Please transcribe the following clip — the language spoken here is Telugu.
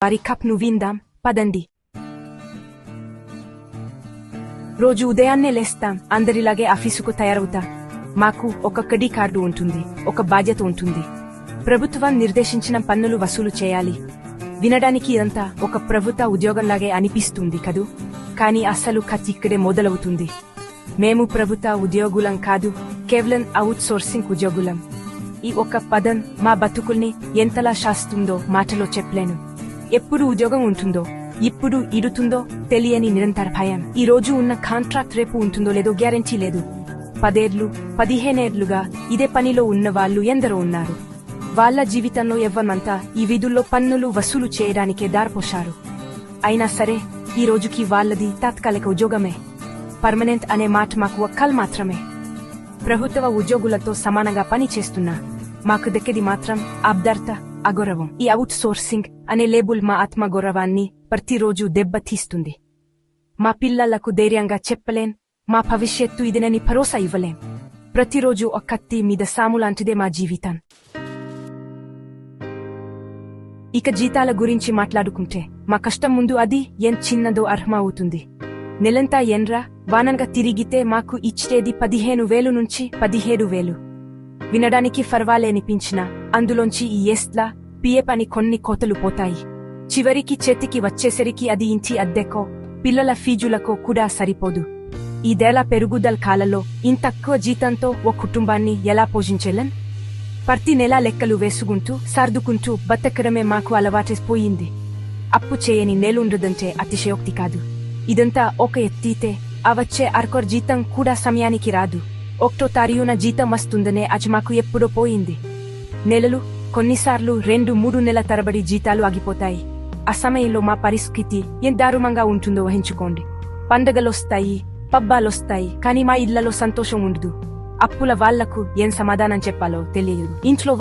వారి కప్ను విందాం పదండి. రోజు ఉదయాన్నే లేస్తాం, అందరిలాగే ఆఫీసుకు తయారవుతాం. మాకు ఒక క్రెడిట్ కార్డు ఉంటుంది, ఒక బాధ్యత ఉంటుంది. ప్రభుత్వం నిర్దేశించిన పన్నులు వసూలు చేయాలి. వినడానికి ఇదంతా ఒక ప్రభుత్వ ఉద్యోగంలాగే అనిపిస్తుంది కదూ, కానీ అసలు కథ ఇక్కడే మొదలవుతుంది. మేము ప్రభుత్వ ఉద్యోగులం కాదు, కేవలం అవుట్ సోర్సింగ్ ఉద్యోగులం. ఈ ఒక్క పదం మా బతుకుల్ని ఎంతలా శాస్తుందో మాటలో చెప్పలేను. ఎప్పుడు ఉద్యోగం ఉంటుందో, ఇప్పుడు ఇడుతుందో తెలియని నిరంతర భయం. ఈ రోజు ఉన్న కాంట్రాక్ట్ రేపు ఉంటుందో లేదో గ్యారెంటీ లేదు. 10 ఏళ్లు 15 ఏళ్లుగా ఇదే పనిలో ఉన్న వాళ్ళు ఎందరో ఉన్నారు. వాళ్ళ జీవితంలో ఎవ్వమంతా ఈ విధుల్లో పన్నులు వసూలు చేయడానికే దారిపోశారు. అయినా సరే ఈ రోజుకి వాళ్ళది తాత్కాలిక ఉద్యోగమే. పర్మనెంట్ అనే మాట మాకు ఒక్కల్ మాత్రమే. ప్రభుత్వ ఉద్యోగులతో సమానంగా పని చేస్తున్నా మాకు దక్కేది మాత్రం అభద్రత, అగౌరవం. ఈ అవుట్ సోర్సింగ్ అనే లేబుల్ మా ఆత్మగౌరవాన్ని ప్రతిరోజు దెబ్బతీస్తుంది. మా పిల్లలకు ధైర్యంగా చెప్పలేం, మా భవిష్యత్తు ఇదేనని భరోసా ఇవ్వలేం. ప్రతిరోజు ఒక కత్తి మీద సాములాంటిదే మా జీవితం. ఇక జీతాల గురించి మాట్లాడుకుంటే మా కష్టం ముందు అది ఎంత చిన్నదో అర్థమవుతుంది. నెలంతా ఎండ్రా వానంగా తిరిగితే మాకు ఇచ్చేది 15,000 నుంచి 17,000. వినడానికి ఫర్వాలేనిపించినా అందులోంచి ఈ ఎస్ట్లా పిఎఫ్ అని కొన్ని కోతలు పోతాయి. చివరికి చేతికి వచ్చేసరికి అది ఇంటి అద్దెకో పిల్లల ఫీజులకో కూడా సరిపోదు. ఇదేలా పెరుగుదల కాలంలో ఇంత తక్కువ జీతంతో ఓ కుటుంబాన్ని ఎలా పోషించలేం? ప్రతి నెల లెక్కలు వేసుకుంటూ సర్దుకుంటూ బతకడమే మాకు అలవాటైపోయింది. అప్పు చేయని నెలుండదంటే అతిశయోక్తి కాదు. ఇదంతా ఒక ఎత్తితే ఆ వచ్చే అర్కొర్ జీతం కూడా సమయానికి రాదు. 1వ తారీఖున జీతం వస్తుందనే అది మాకు ఎప్పుడో పోయింది. నెలలు, కొన్నిసార్లు 2-3 నెలల తరబడి జీతాలు ఆగిపోతాయి. ఆ సమయంలో మా పరిస్థితి ఎంత దారుణంగా ఉంటుందో ఊహించుకోండి. పండగలొస్తాయి, పబ్బాలొస్తాయి, కానీ మా ఇళ్లలో సంతోషం ఉండదు. అప్పుల వాళ్లకు ఏం సమాధానం చెప్పాలో తెలియదు. ఇంట్లో